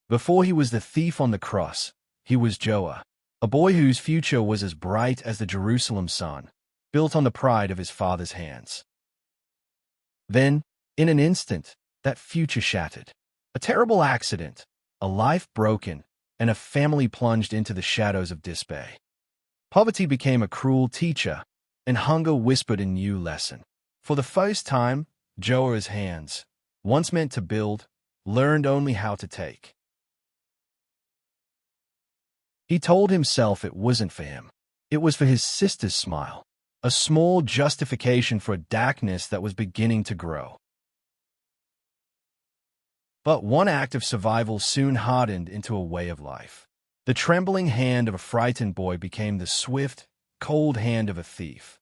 Before he was the thief on the cross, he was Joah, a boy whose future was as bright as the Jerusalem sun, built on the pride of his father's hands. Then, in an instant, that future shattered. A terrible accident, a life broken, and a family plunged into the shadows of despair. Poverty became a cruel teacher, and hunger whispered a new lesson. For the first time, Joah's hands, once meant to build, learned only how to take. He told himself it wasn't for him. It was for his sister's smile, a small justification for a darkness that was beginning to grow. But one act of survival soon hardened into a way of life. The trembling hand of a frightened boy became the swift, cold hand of a thief.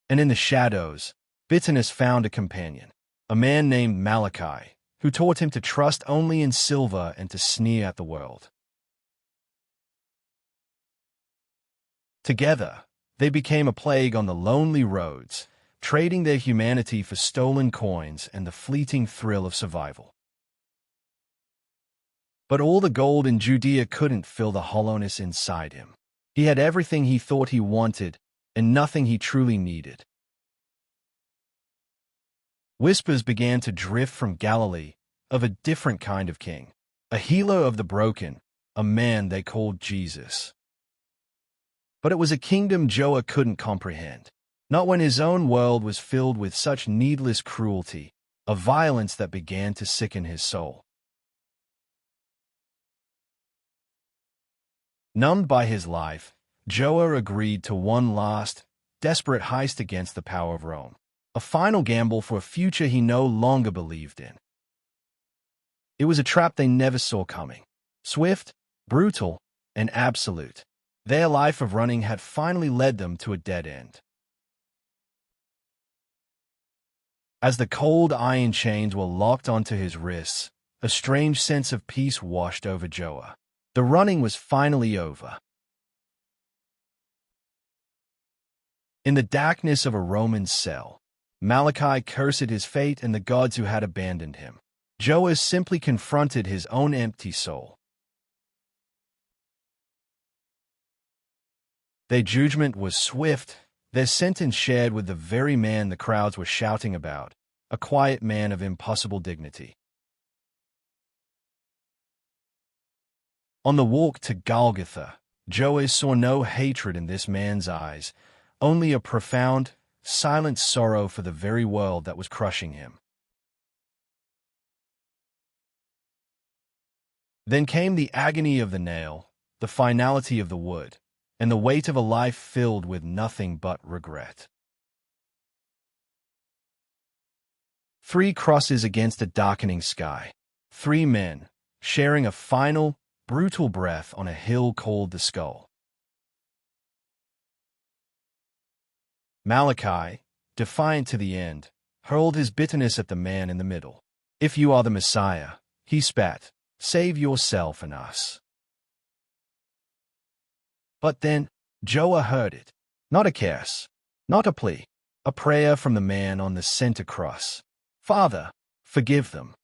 And in the shadows, bitterness found a companion, a man named Malachi, who taught him to trust only in silver and to sneer at the world. Together, they became a plague on the lonely roads, trading their humanity for stolen coins and the fleeting thrill of survival. But all the gold in Judea couldn't fill the hollowness inside him. He had everything he thought he wanted, and nothing he truly needed. Whispers began to drift from Galilee of a different kind of king, a healer of the broken, a man they called Jesus. But it was a kingdom Joah couldn't comprehend, not when his own world was filled with such needless cruelty, a violence that began to sicken his soul. Numbed by his life, Joah agreed to one last, desperate heist against the power of Rome, a final gamble for a future he no longer believed in. It was a trap they never saw coming. Swift, brutal, and absolute, their life of running had finally led them to a dead end. As the cold iron chains were locked onto his wrists, a strange sense of peace washed over Joah. The running was finally over. In the darkness of a Roman cell, Malachi cursed his fate and the gods who had abandoned him. Joah simply confronted his own empty soul. Their judgment was swift, their sentence shared with the very man the crowds were shouting about, a quiet man of impossible dignity. On the walk to Golgotha, Joah saw no hatred in this man's eyes, only a profound, silent sorrow for the very world that was crushing him. Then came the agony of the nail, the finality of the wood, and the weight of a life filled with nothing but regret. 3 crosses against a darkening sky. 3 men, sharing a final, brutal breath on a hill called the Skull. Malachi, defiant to the end, hurled his bitterness at the man in the middle. "If you are the Messiah," he spat, "save yourself and us." But then, Joah heard it. Not a curse, not a plea, a prayer from the man on the center cross. "Father, forgive them."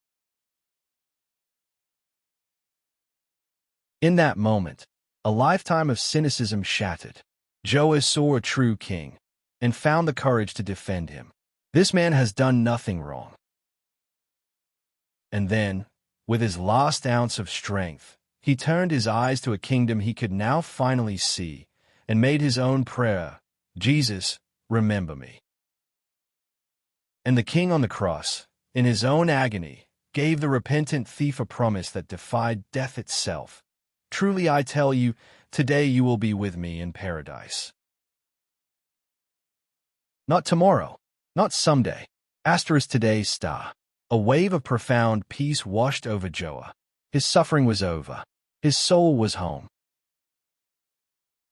In that moment, a lifetime of cynicism shattered. Joah saw a true king, and found the courage to defend him. This man has done nothing wrong. And then, with his last ounce of strength, he turned his eyes to a kingdom he could now finally see, and made his own prayer, "Jesus, remember me." And the king on the cross, in his own agony, gave the repentant thief a promise that defied death itself. "Truly I tell you, today you will be with me in paradise." Not tomorrow, not someday, today's star. A wave of profound peace washed over Joah. His suffering was over. His soul was home.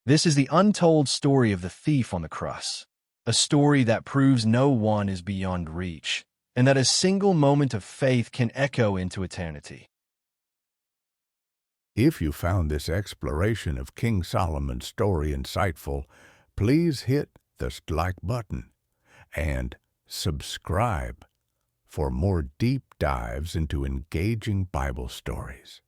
This is the untold story of the thief on the cross, a story that proves no one is beyond reach, and that a single moment of faith can echo into eternity. If you found this exploration of King Solomon's story insightful, please hit the like button and subscribe for more deep dives into engaging Bible stories.